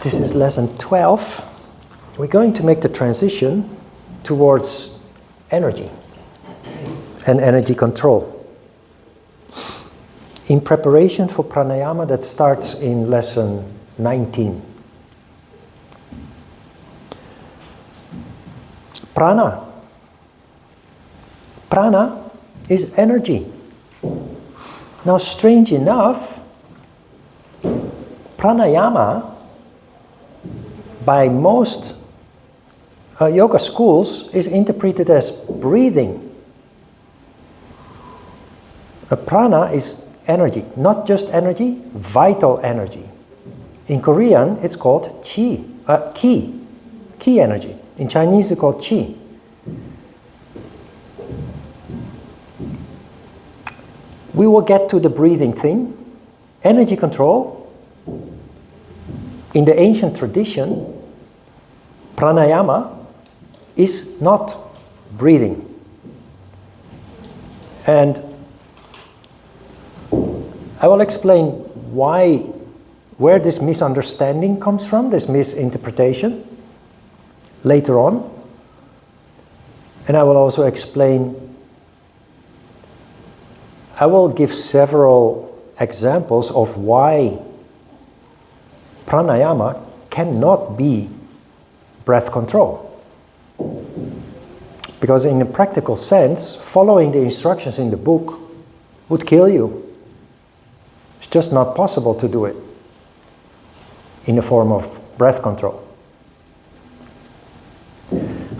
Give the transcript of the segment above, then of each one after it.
This is lesson 12. We're going to make the transition towards energy and energy control. In preparation for pranayama that starts in lesson 19. Prana. Prana is energy. Now, strange enough, pranayama, by most yoga schools, is interpreted as breathing. Prana is energy, not just energy, vital energy. In Korean, it's called qi, qi energy. In Chinese, it's called qi. We will get to the breathing thing. Energy control, in the ancient tradition, pranayama is not breathing. And I will explain where this misunderstanding comes from, this misinterpretation, later on. And I will also explain, I will give several examples of why pranayama cannot be breath control. Because in a practical sense, following the instructions in the book would kill you. It's just not possible to do it in the form of breath control.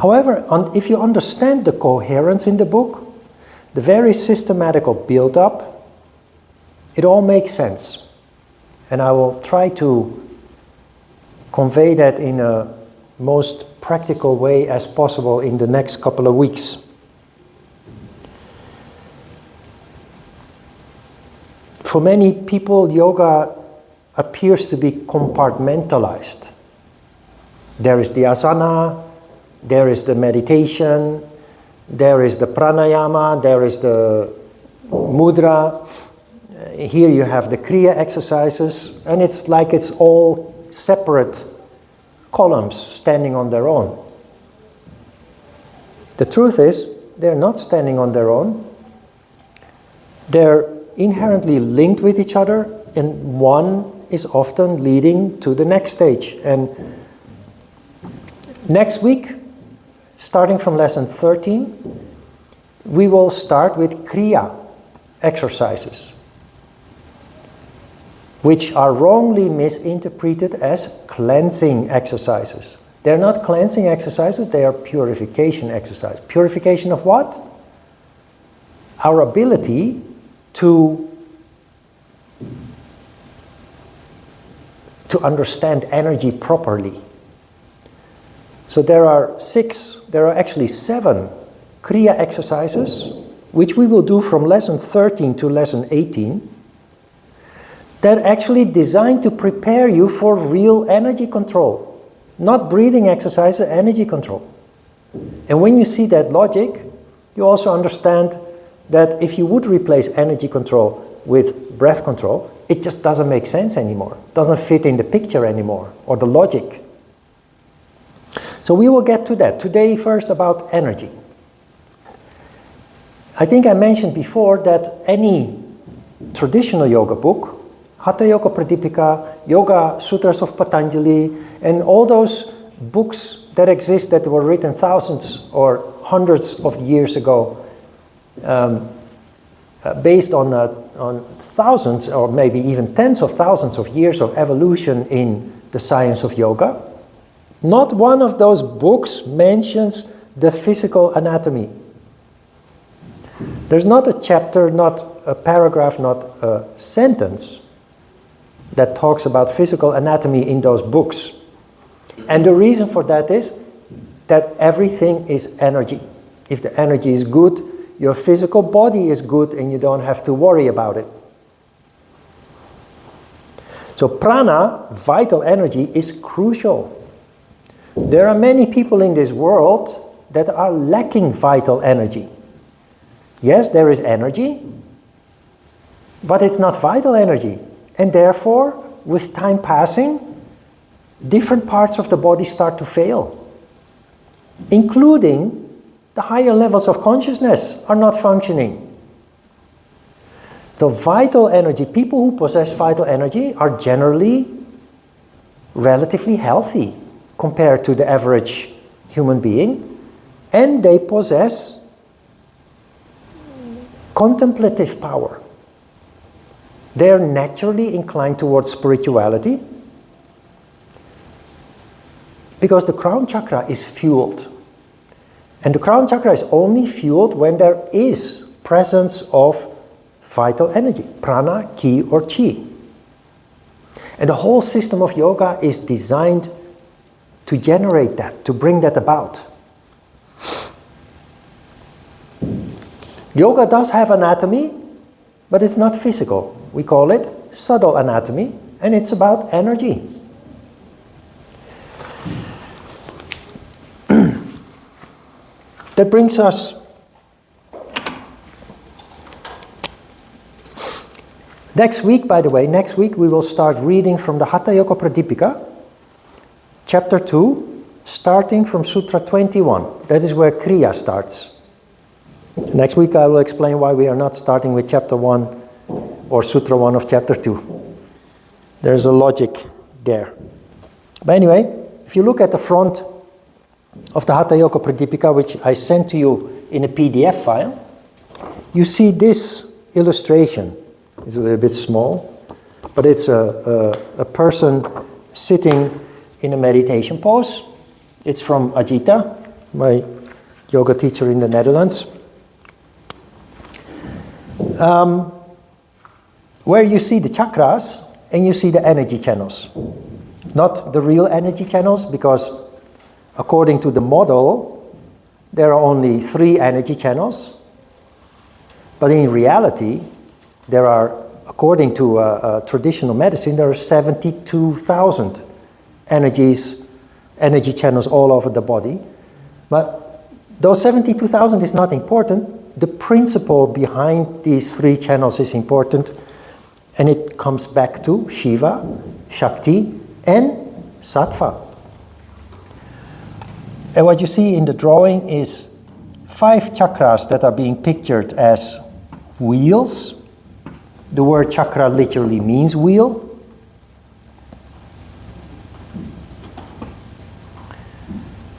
However, if you understand the coherence in the book, the very systematical build-up, it all makes sense. And I will try to convey that in a most practical way as possible in the next couple of weeks. For many people, yoga appears to be compartmentalized. There is the asana, there is the meditation, there is the pranayama, there is the mudra. Here you have the kriya exercises, and it's like it's all separate columns standing on their own. The truth is, they're not standing on their own. They're inherently linked with each other, and one is often leading to the next stage. And next week, starting from lesson 13, we will start with kriya exercises, which are wrongly misinterpreted as cleansing exercises. They're not cleansing exercises, they are purification exercises. Purification of what? Our ability to understand energy properly. So there are actually 7 kriya exercises, which we will do from lesson 13 to lesson 18, that actually designed to prepare you for real energy control. Not breathing exercises, energy control. And when you see that logic, you also understand that if you would replace energy control with breath control, it just doesn't make sense anymore. Doesn't fit in the picture anymore, or the logic. So we will get to that. Today, first about energy. I think I mentioned before that any traditional yoga book, Hatha Yoga Pradipika, Yoga Sutras of Patanjali, and all those books that exist that were written thousands or hundreds of years ago, based on thousands or maybe even tens of thousands of years of evolution in the science of yoga, not one of those books mentions the physical anatomy. There's not a chapter, not a paragraph, not a sentence that talks about physical anatomy in those books. And the reason for that is that everything is energy. If the energy is good, your physical body is good and you don't have to worry about it. So prana, vital energy, is crucial. There are many people in this world that are lacking vital energy. Yes, there is energy, but it's not vital energy. And therefore, with time passing, different parts of the body start to fail, including the higher levels of consciousness are not functioning. So vital energy, people who possess vital energy are generally relatively healthy compared to the average human being, and they possess contemplative power. They're naturally inclined towards spirituality because the crown chakra is fueled. And the crown chakra is only fueled when there is presence of vital energy, prana, ki, or chi. And the whole system of yoga is designed to generate that, to bring that about. Yoga does have anatomy, but it's not physical. We call it subtle anatomy, and it's about energy. That brings us next week, by the way, next week we will start reading from the Hatha Yoga Pradipika, chapter 2, starting from Sutra 21. That is where Kriya starts. Next week I will explain why we are not starting with chapter 1 or Sutra 1 of chapter 2. There's a logic there. But anyway, if you look at the front of the Hatha Yoga Pradipika, which I sent to you in a PDF file, you see this illustration. It's a little bit small, but it's a person sitting in a meditation pose. It's from Ajita, my yoga teacher in the Netherlands, where you see the chakras and you see the energy channels. Not the real energy channels, because according to the model, there are only 3 energy channels. But in reality, there are, according to traditional medicine, there are 72,000 energy channels all over the body. But those 72,000 is not important. The principle behind these 3 channels is important. And it comes back to Shiva, Shakti, and Sattva. And what you see in the drawing is 5 chakras that are being pictured as wheels. The word chakra literally means wheel.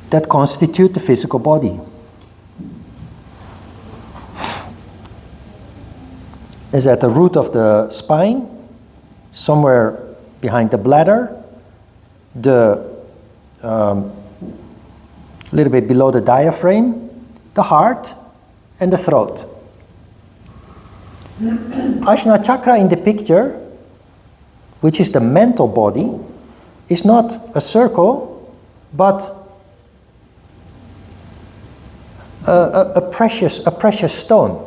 That constitute the physical body. Is at the root of the spine, somewhere behind the bladder, the little bit below the diaphragm, the heart, and the throat. Ajna chakra in the picture, which is the mental body, is not a circle, but a precious stone.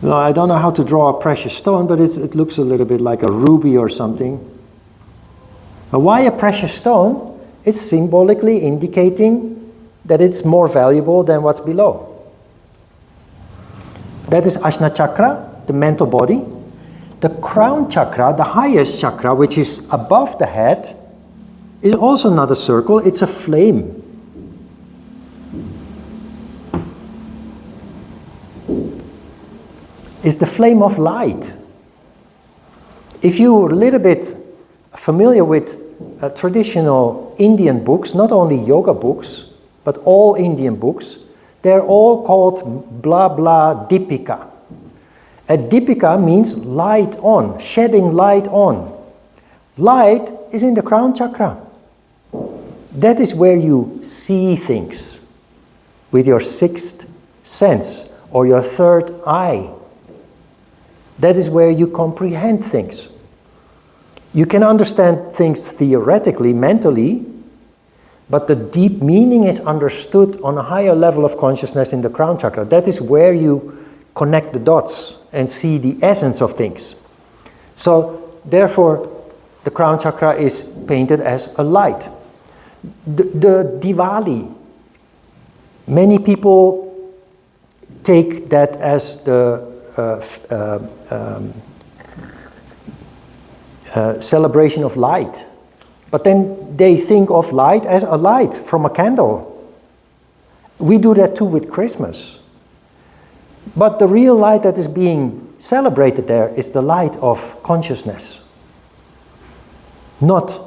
No, I don't know how to draw a precious stone, but it looks a little bit like a ruby or something. But why a precious stone? It's symbolically indicating that it's more valuable than what's below. That is Ajna chakra, the mental body. The crown chakra, the highest chakra, which is above the head, is also not a circle, it's a flame. It's the flame of light. If you're a little bit familiar with traditional Indian books, not only yoga books, but all Indian books, they're all called blah blah dipika. A dipika means light on, shedding light on. Light is in the crown chakra. That is where you see things with your 6th sense or your 3rd eye. That is where you comprehend things. You can understand things theoretically, mentally, but the deep meaning is understood on a higher level of consciousness in the crown chakra. That is where you connect the dots and see the essence of things. So, therefore, the crown chakra is painted as a light. The Diwali, many people take that as the celebration of light. But then they think of light as a light from a candle. We do that too with Christmas. But the real light that is being celebrated there is the light of consciousness, not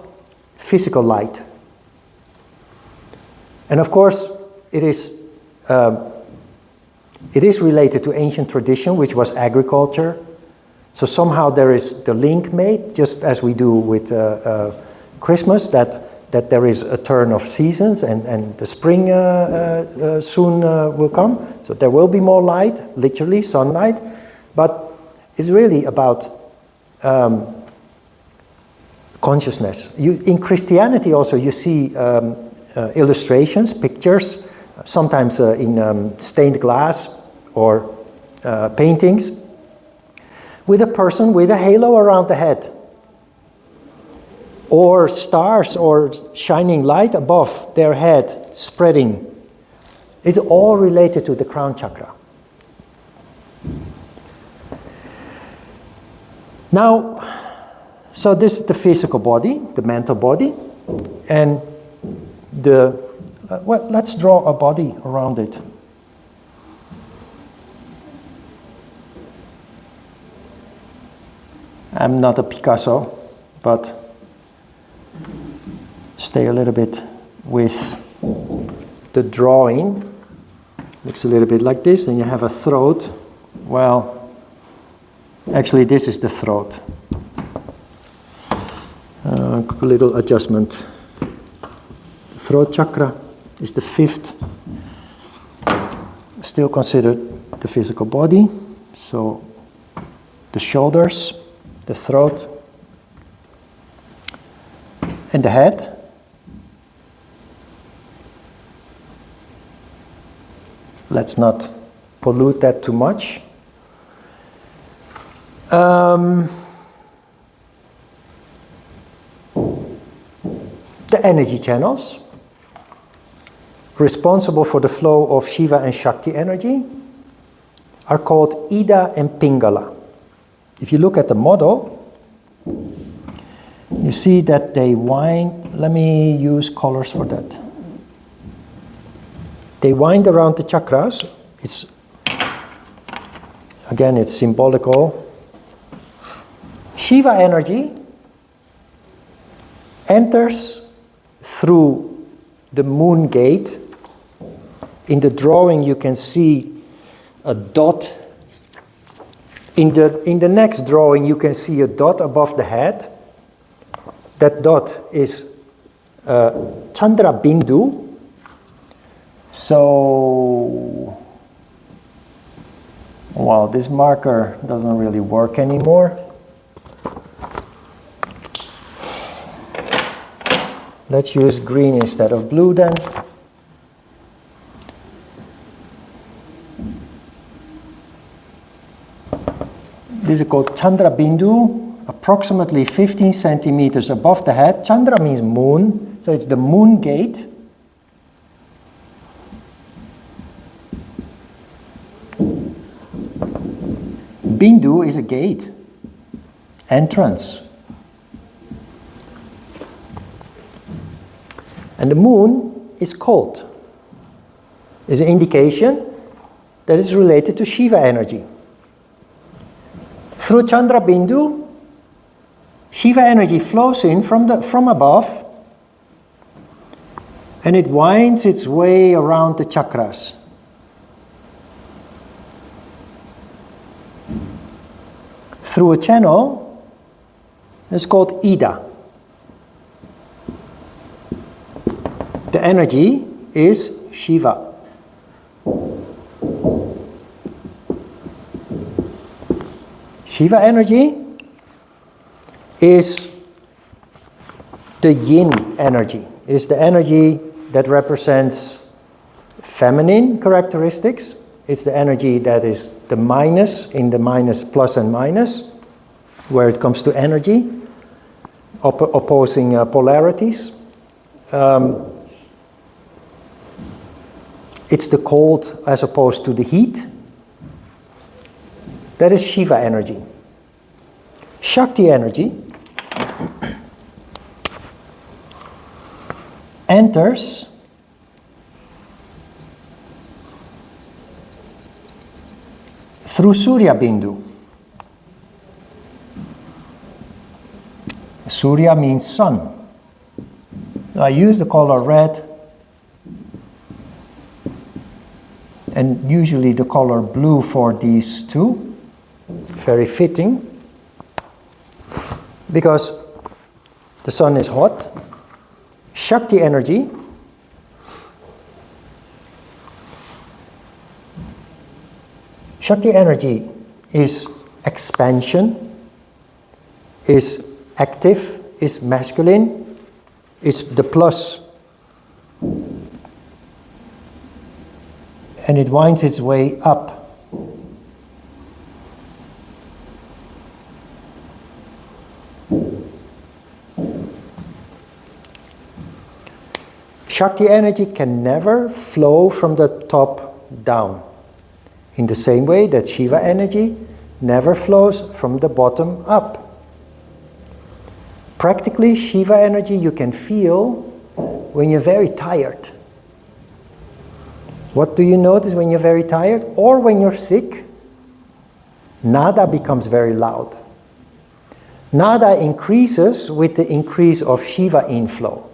physical light. And of course, it is related to ancient tradition, which was agriculture. So somehow there is the link made, just as we do with Christmas, that there is a turn of seasons and the spring soon will come. So there will be more light, literally sunlight, but it's really about consciousness. In Christianity also you see illustrations, pictures, sometimes in stained glass or paintings, with a person with a halo around the head, or stars or shining light above their head spreading. It's all related to the crown chakra. Now, so this is the physical body, the mental body, and well, let's draw a body around it. I'm not a Picasso, but stay a little bit with the drawing. Looks a little bit like this, and you have a throat. Well, actually this is the throat. A little adjustment. The throat chakra is the 5th, still considered the physical body. So the shoulders, the throat, and the head. Let's not pollute that too much. The energy channels, responsible for the flow of Shiva and Shakti energy, are called Ida and Pingala. If you look at the model, you see that they wind. Let me use colors for that. They wind around the chakras. It's symbolical. Shiva energy enters through the moon gate. In the drawing you can see a dot. In the next drawing you can see a dot above the head. That dot is Chandra Bindu. So, well, this marker doesn't really work anymore. Let's use green instead of blue then. This is called Chandra Bindu, approximately 15 centimeters above the head. Chandra means moon, so it's the moon gate. Bindu is a gate, entrance. And the moon is cold. Is an indication that is related to Shiva energy. Through Chandra Bindu, Shiva energy flows in from above, and it winds its way around the chakras. Through a channel that's called Ida. The energy is Shiva. Shiva energy is the yin energy. It's the energy that represents feminine characteristics. It's the energy that is the minus in the minus, plus and minus, where it comes to energy, opposing polarities. It's the cold as opposed to the heat. That is Shiva energy. Shakti energy enters through Surya Bindu. Surya means sun. I use the color red and usually the color blue for these two. Very fitting, because the sun is hot. Shakti energy is expansion, is active, is masculine, is the plus. And it winds its way up. Shakti energy can never flow from the top down, in the same way that Shiva energy never flows from the bottom up. Practically, Shiva energy you can feel when you're very tired. What do you notice when you're very tired? Or when you're sick? Nada becomes very loud. Nada increases with the increase of Shiva inflow.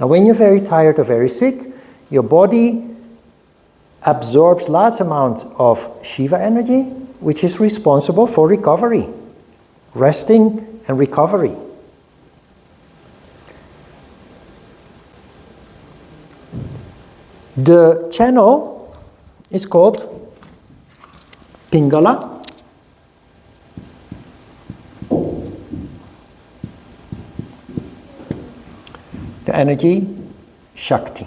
Now when you're very tired or very sick, your body absorbs large amount of Shiva energy, which is responsible for recovery, resting and recovery. The channel is called Pingala. The energy, Shakti.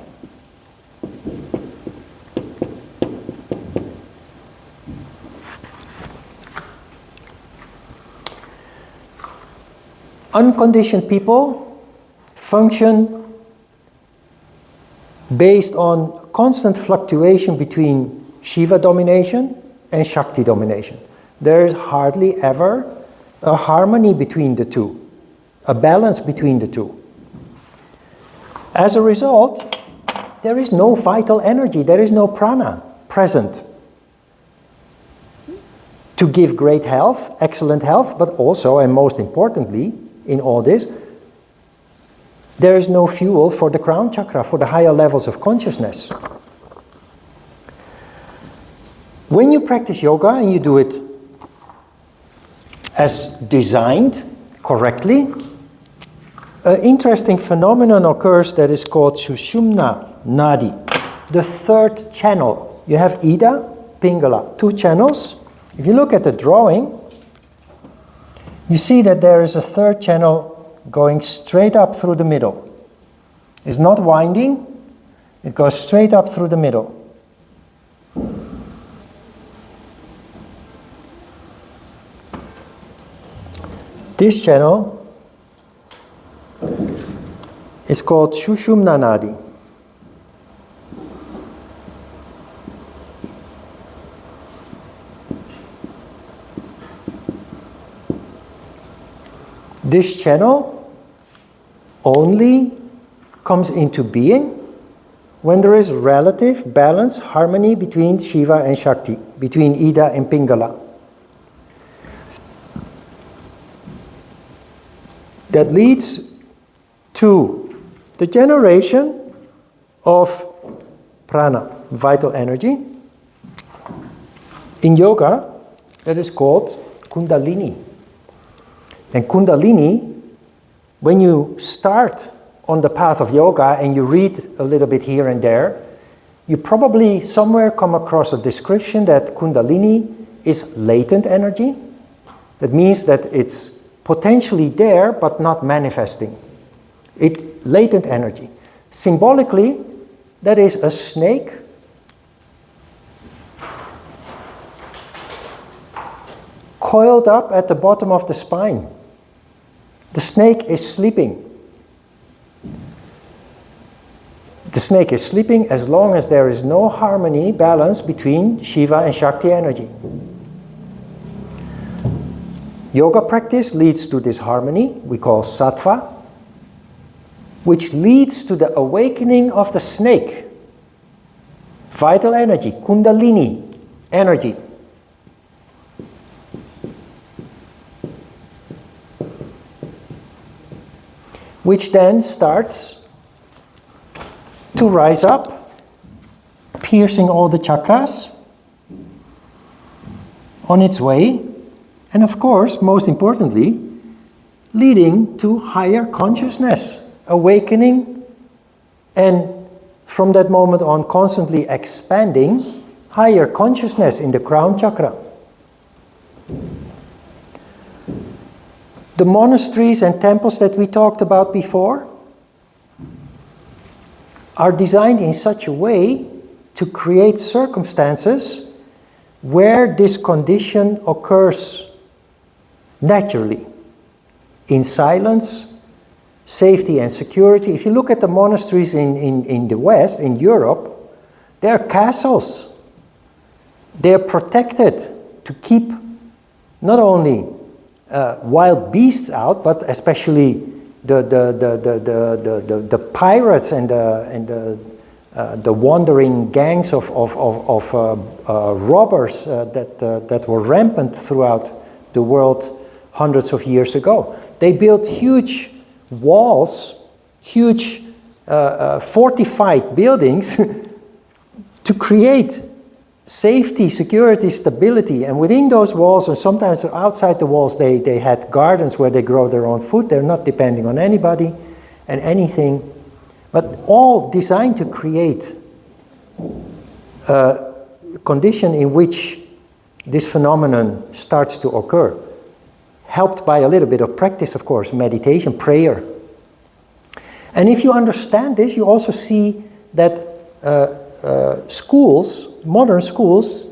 Unconditioned people function based on constant fluctuation between Shiva domination and Shakti domination. There is hardly ever a harmony between the two, a balance between the two. As a result, there is no vital energy, there is no prana present to give great health, excellent health, but also, and most importantly, in all this, there is no fuel for the crown chakra, for the higher levels of consciousness. When you practice yoga and you do it as designed correctly, an interesting phenomenon occurs that is called Sushumna Nadi, the third channel. You have Ida, Pingala, two channels. If you look at the drawing, you see that there is a third channel going straight up through the middle. It's not winding, it goes straight up through the middle. This channel is called Sushumna Nadi. This channel only comes into being when there is relative balance, harmony between Shiva and Shakti, between Ida and Pingala. That leads to the generation of prana, vital energy. In yoga, that is called Kundalini. And Kundalini, when you start on the path of yoga and you read a little bit here and there, you probably somewhere come across a description that Kundalini is latent energy. That means that it's potentially there but not manifesting. It's latent energy. Symbolically, that is a snake coiled up at the bottom of the spine. The snake is sleeping. The snake is sleeping as long as there is no harmony, balance between Shiva and Shakti energy. Yoga practice leads to this harmony we call sattva, which leads to the awakening of the snake. Vital energy, kundalini energy. Which then starts to rise up, piercing all the chakras on its way, and of course, most importantly, leading to higher consciousness, awakening, and from that moment on constantly expanding higher consciousness in the crown chakra. The monasteries and temples that we talked about before are designed in such a way to create circumstances where this condition occurs naturally, in silence, safety and security. If you look at the monasteries in the West, in Europe, they're castles. They're protected to keep not only wild beasts out, but especially the pirates and the wandering gangs of robbers that were rampant throughout the world hundreds of years ago. They built huge walls, huge fortified buildings to create safety, security, stability. And within those walls, and sometimes outside the walls, they had gardens where they grow their own food. They're not depending on anybody and anything, but all designed to create a condition in which this phenomenon starts to occur. Helped by a little bit of practice, of course, meditation, prayer. And if you understand this, you also see that schools, modern schools,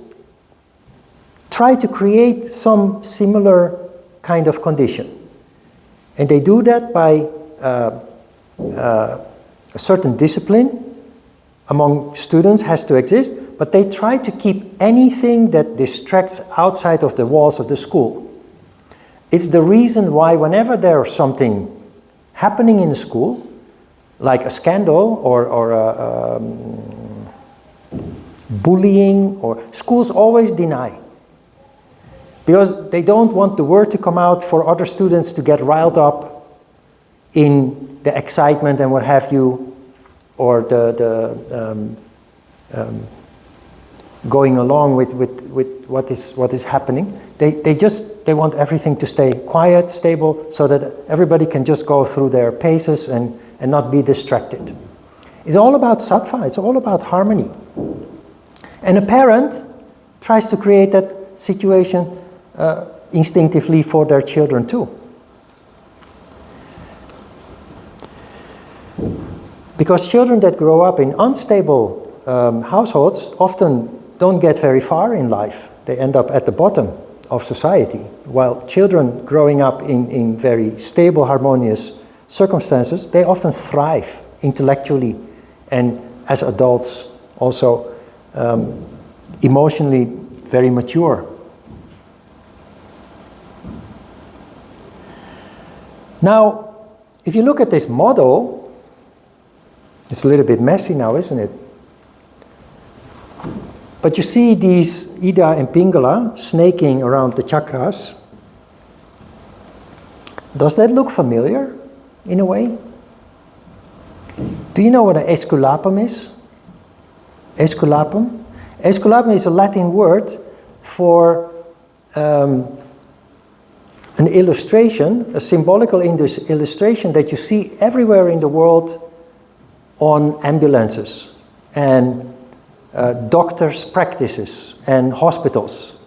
try to create some similar kind of condition. And they do that by a certain discipline among students has to exist, but they try to keep anything that distracts outside of the walls of the school. It's the reason why whenever there's something happening in the school, like a scandal or bullying, or schools always deny. Because they don't want the word to come out for other students to get riled up in the excitement and what have you, or going along with what is happening. They want everything to stay quiet, stable, so that everybody can just go through their paces and not be distracted. It's all about sattva, it's all about harmony. And a parent tries to create that situation instinctively for their children too. Because children that grow up in unstable households often don't get very far in life. They end up at the bottom of society, while children growing up in very stable, harmonious circumstances, they often thrive intellectually and as adults also emotionally very mature. Now, if you look at this model, it's a little bit messy now, isn't it? But you see these Ida and Pingala snaking around the chakras. Does that look familiar in a way? Do you know what an esculapum is? Esculapum? Esculapum is a Latin word for an illustration, a symbolical illustration that you see everywhere in the world on ambulances and doctors' practices and hospitals.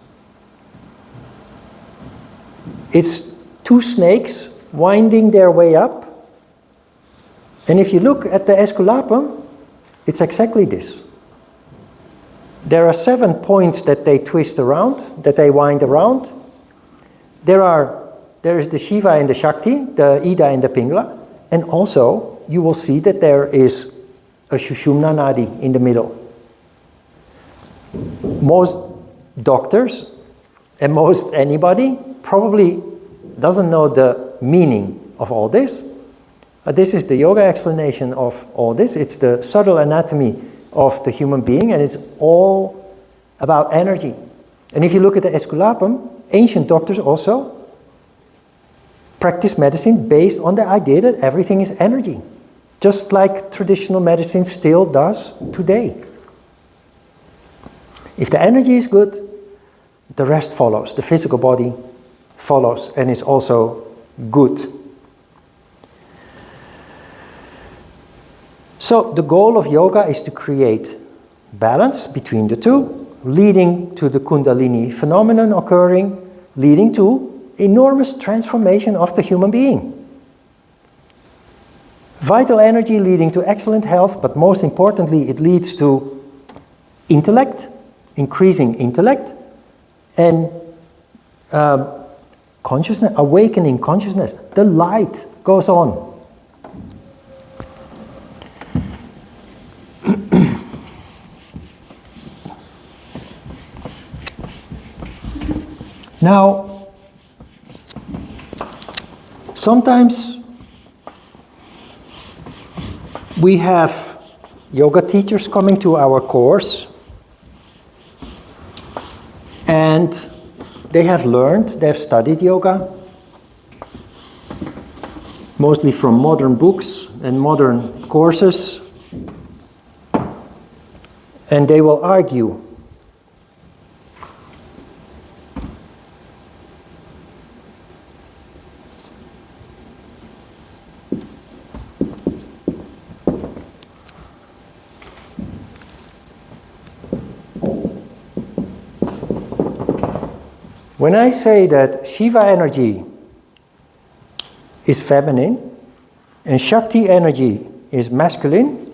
It's two snakes winding their way up, and if you look at the esculapum, it's exactly this. There are 7 points that they twist around, that they wind around. There is the Shiva and the Shakti, the Ida and the Pingala, and also you will see that there is a Sushumna Nadi in the middle. Most doctors and most anybody probably doesn't know the meaning of all this. This is the yoga explanation of all this. It's the subtle anatomy of the human being, and it's all about energy. And if you look at the Aesculapum, ancient doctors also practice medicine based on the idea that everything is energy, just like traditional medicine still does today. If the energy is good, the rest follows. The physical body follows and is also good. So the goal of yoga is to create balance between the two, leading to the Kundalini phenomenon occurring, leading to enormous transformation of the human being. Vital energy leading to excellent health, but most importantly, it leads to intellect, increasing intellect, and consciousness, awakening consciousness. The light goes on. Now, sometimes we have yoga teachers coming to our course, and they have learned, they have studied yoga, mostly from modern books and modern courses, and they will argue. When I say that Shiva energy is feminine and Shakti energy is masculine,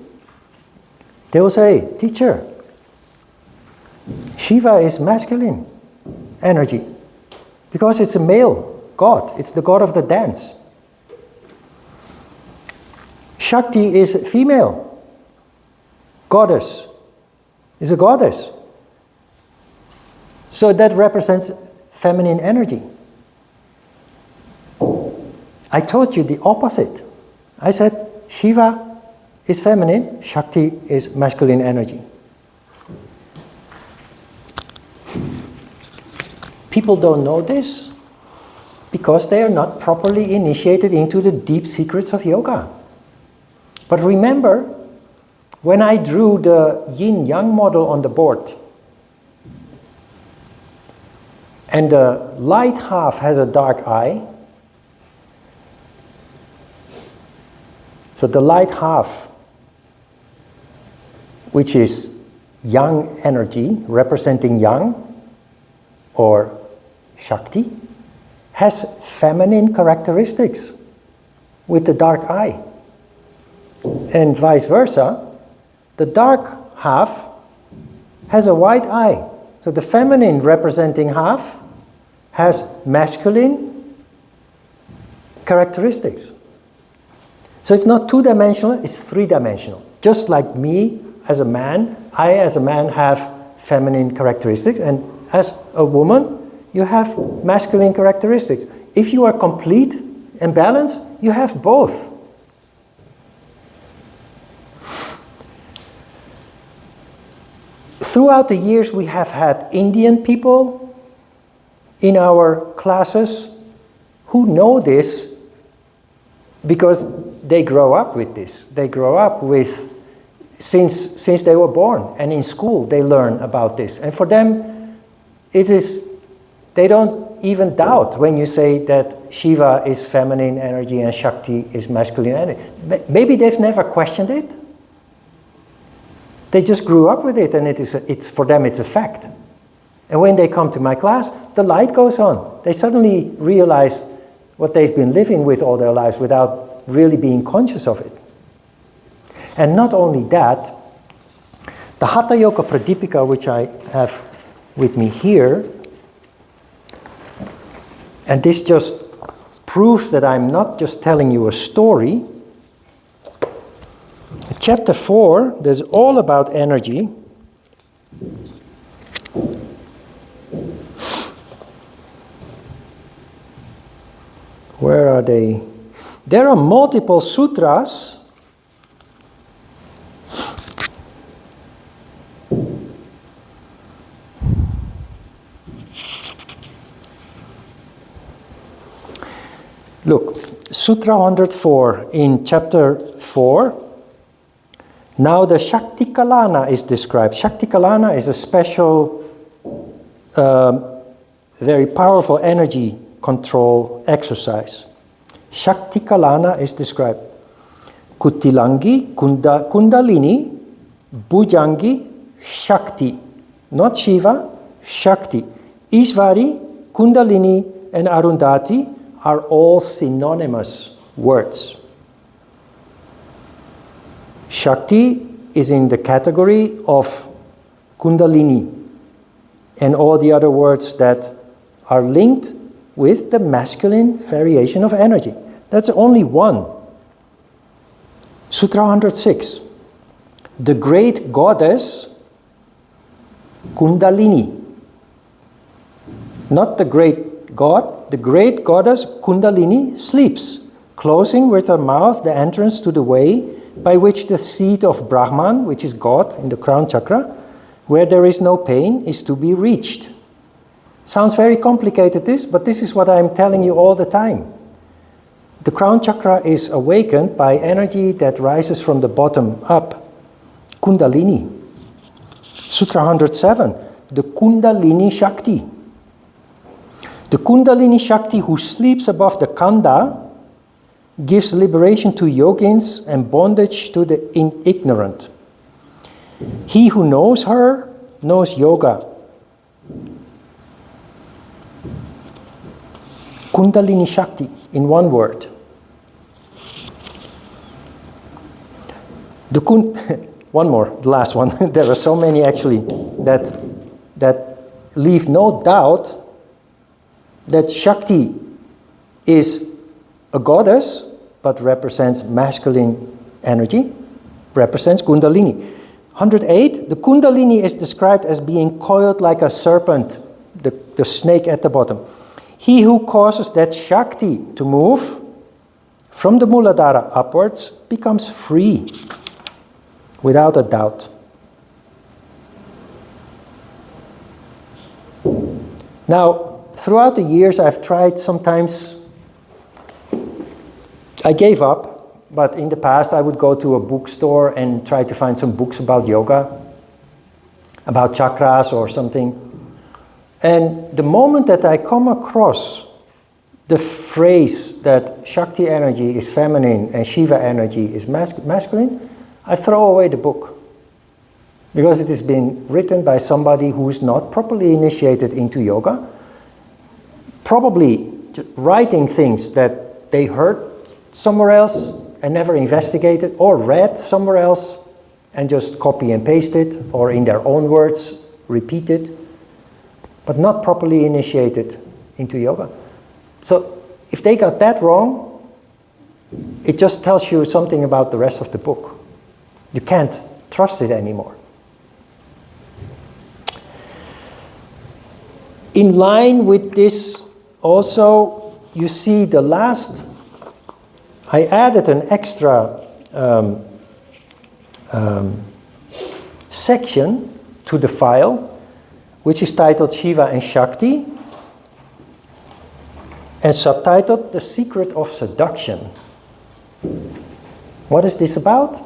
they will say, teacher, Shiva is masculine energy because it's a male god. It's the god of the dance. Shakti is female. Goddess is a goddess. So that represents feminine energy. I told you the opposite. I said Shiva is feminine, Shakti is masculine energy. People don't know this because they are not properly initiated into the deep secrets of yoga. But remember, when I drew the yin-yang model on the board, and the light half has a dark eye, so the light half, which is yang energy, representing yang or Shakti, has feminine characteristics with the dark eye. And vice versa, the dark half has a white eye. So the feminine representing half has masculine characteristics. So it's not two-dimensional, it's three-dimensional. Just like me as a man, I as a man have feminine characteristics, and as a woman, you have masculine characteristics. If you are complete and balanced, you have both. Throughout the years, we have had Indian people in our classes who know this because they grow up with this. They grow up with, since they were born, and in school they learn about this. And for them, it is, they don't even doubt when you say that Shiva is feminine energy and Shakti is masculine energy. Maybe they've never questioned it. They just grew up with it, and it's for them it's a fact. And when they come to my class, the light goes on. They suddenly realize what they've been living with all their lives without really being conscious of it. And not only that, the Hatha Yoga Pradipika, which I have with me here, and this just proves that I'm not just telling you a story. Chapter 4, there's all about energy. Where are they? There are multiple sutras. Look, Sutra 104 in chapter 4. Now the Shakti Kalana is described. Shakti Kalana is a special, very powerful energy control exercise. Shakti Kalana is described. Kutilangi, Kundalini, Bhujangi, Shakti. Not Shiva, Shakti. Ishvari, Kundalini, and Arundhati are all synonymous words. Shakti is in the category of Kundalini and all the other words that are linked with the masculine variation of energy. That's only one. Sutra 106. The great goddess Kundalini. Not the great god, the great goddess Kundalini sleeps, closing with her mouth the entrance to the way by which the seat of Brahman, which is God in the crown chakra, where there is no pain, is to be reached. Sounds very complicated, but this is what I'm telling you all the time. The crown chakra is awakened by energy that rises from the bottom up. Kundalini. Sutra 107. The Kundalini Shakti. The Kundalini Shakti who sleeps above the Kanda gives liberation to yogins and bondage to the ignorant. He who knows her knows yoga. Kundalini Shakti, in one word. One more, the last one. There are so many actually that leave no doubt that Shakti is a goddess, but represents masculine energy, represents Kundalini. 108, the Kundalini is described as being coiled like a serpent, the snake at the bottom. He who causes that Shakti to move from the Muladhara upwards becomes free, without a doubt. Now, throughout the years I've tried sometimes, I gave up, but in the past I would go to a bookstore and try to find some books about yoga, about chakras or something. And the moment that I come across the phrase that Shakti energy is feminine and Shiva energy is masculine, I throw away the book. Because it has been written by somebody who is not properly initiated into yoga, probably writing things that they heard somewhere else and never investigated, or read somewhere else and just copy and paste it, or in their own words repeat it, but not properly initiated into yoga. So if they got that wrong, it just tells you something about the rest of the book. You can't trust it anymore. In line with this also, you see the last, I added an extra section to the file, which is titled Shiva and Shakti, and subtitled The Secret of Seduction. What is this about?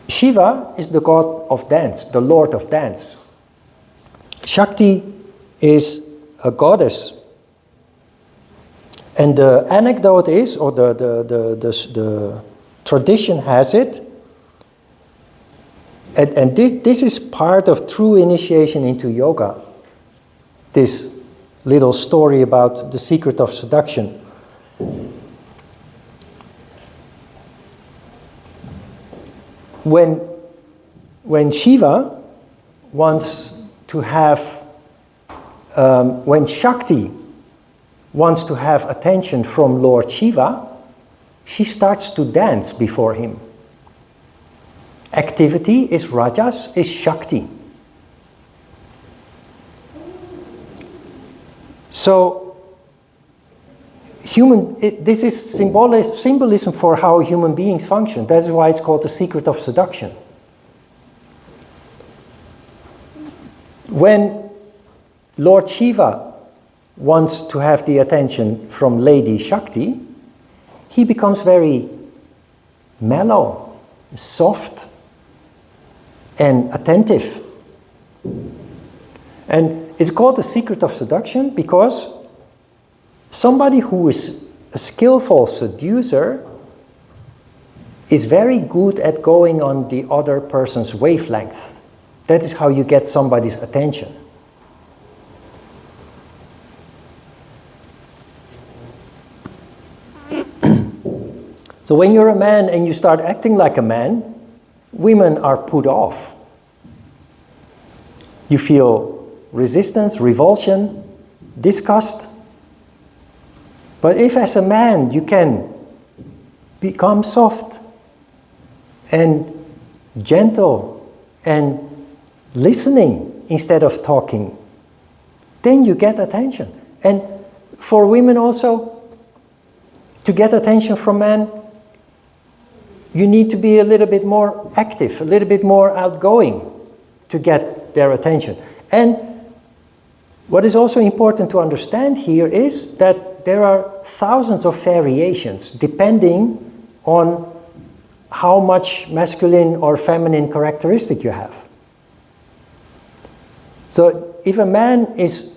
Shiva is the god of dance, the lord of dance. Shakti is a goddess. And the anecdote is, or the tradition has it, and this is part of true initiation into yoga, this little story about the secret of seduction. When Shiva wants to have, when Shakti wants to have attention from Lord Shiva, she starts to dance before him. Activity is Rajas, is Shakti. So, this is symbolism for how human beings function. That's why it's called the secret of seduction. When Lord Shiva wants to have the attention from Lady Shakti, he becomes very mellow, soft, and attentive. And it's called the secret of seduction because somebody who is a skillful seducer is very good at going on the other person's wavelength. That is how you get somebody's attention. So when you're a man and you start acting like a man, women are put off. You feel resistance, revulsion, disgust. But if as a man you can become soft and gentle and listening instead of talking, then you get attention. And for women also, to get attention from men, you need to be a little bit more active, a little bit more outgoing to get their attention. And what is also important to understand here is that there are thousands of variations depending on how much masculine or feminine characteristic you have. So if a man is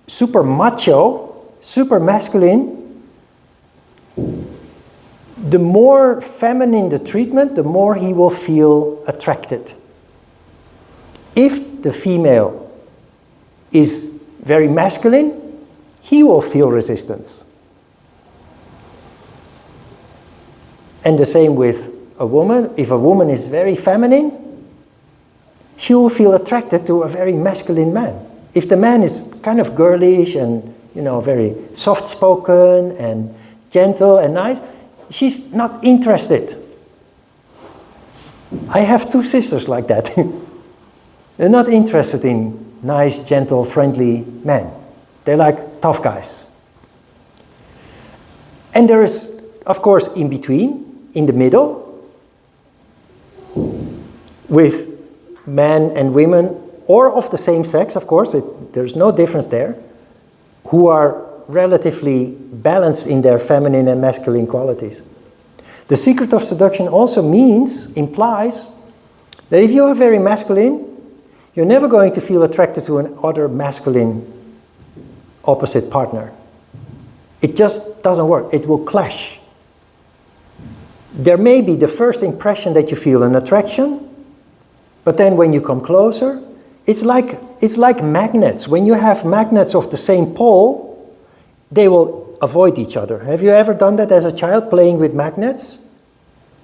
super macho, super masculine, the more feminine the treatment, the more he will feel attracted. If the female is very masculine, he will feel resistance. And the same with a woman. If a woman is very feminine, she will feel attracted to a very masculine man. If the man is kind of girlish and, very soft-spoken and gentle and nice, she's not interested. I have two sisters like that. They're not interested in nice, gentle, friendly men. They like tough guys. And there is, of course, in between, in the middle, with men and women, or of the same sex, of course, there's no difference there, who are relatively balanced in their feminine and masculine qualities. The secret of seduction also implies that if you are very masculine, you're never going to feel attracted to another masculine opposite partner. It just doesn't work. It will clash. There may be the first impression that you feel an attraction, but then when you come closer, it's like magnets. When you have magnets of the same pole, they will avoid each other. Have you ever done that as a child, playing with magnets?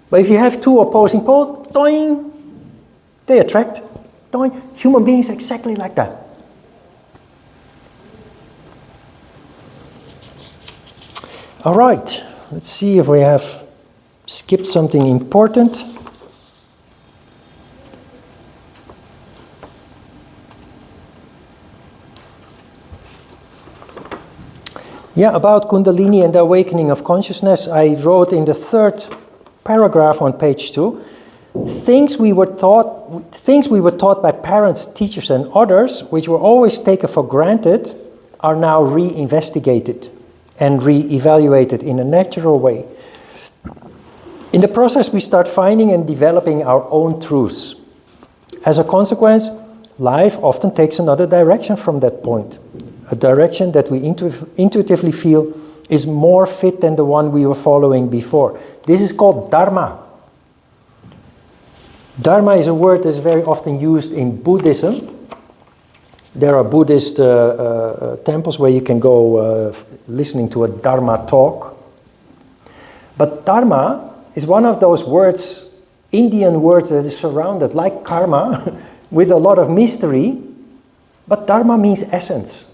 But if you have two opposing poles, doing, they attract. Doing. Human beings exactly like that. All right, let's see if we have skipped something important. Yeah, about Kundalini and the awakening of consciousness, I wrote in the third paragraph on page 2, things we were taught by parents, teachers and others, which were always taken for granted, are now re-investigated and re-evaluated in a natural way. In the process, we start finding and developing our own truths. As a consequence, life often takes another direction from that point. A direction that we intuitively feel is more fit than the one we were following before. This is called Dharma. Dharma is a word that is very often used in Buddhism. There are Buddhist temples where you can go listening to a Dharma talk. But Dharma is one of those words, Indian words, that is surrounded, like karma, with a lot of mystery. But Dharma means essence.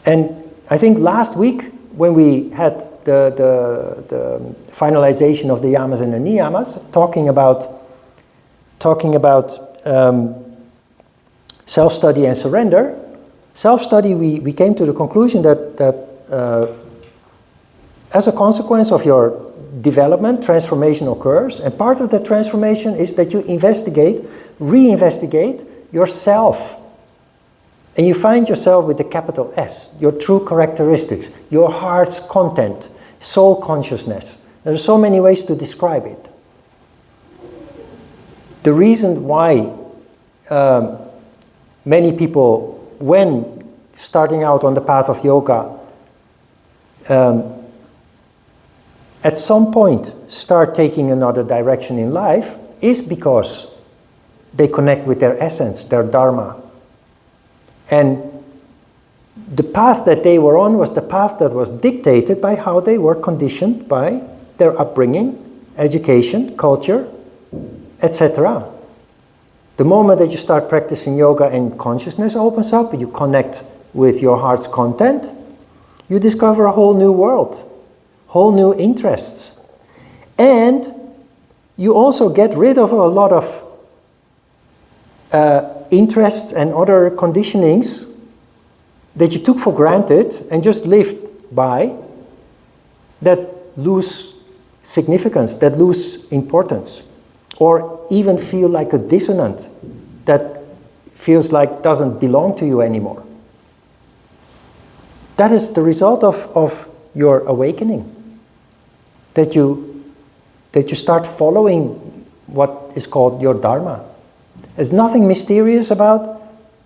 And I think last week, when we had the finalization of the yamas and the niyamas, talking about self-study and surrender, Self-study, we came to the conclusion that as a consequence of your development, transformation occurs, and part of that transformation is that you investigate, reinvestigate yourself. And you find yourself with the capital S, your true characteristics, your heart's content, soul consciousness. There are so many ways to describe it. The reason why many people, when starting out on the path of yoga, at some point start taking another direction in life is because they connect with their essence, their dharma. And the path that they were on was the path that was dictated by how they were conditioned by their upbringing, education, culture, etc. The moment that you start practicing yoga and consciousness opens up, you connect with your heart's content, you discover a whole new world, whole new interests. And you also get rid of a lot of interests and other conditionings that you took for granted and just lived by, that lose significance, that lose importance, or even feel like a dissonant, that feels like doesn't belong to you anymore. That is the result of your awakening, that you start following what is called your dharma. There's nothing mysterious about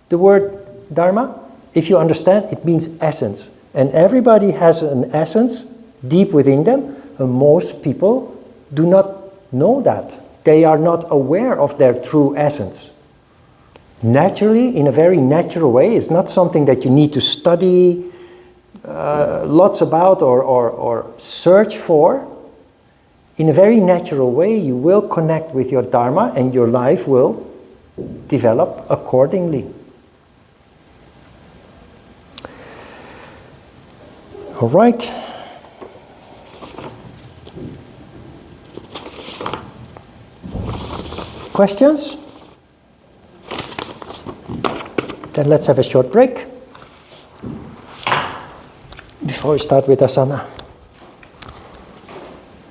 the word dharma. If you understand, it means essence. And everybody has an essence deep within them, and most people do not know that. They are not aware of their true essence. Naturally, in a very natural way, it's not something that you need to study lots about or search for. In a very natural way, you will connect with your dharma and your life will develop accordingly. All right. Questions? Then let's have a short break before we start with asana.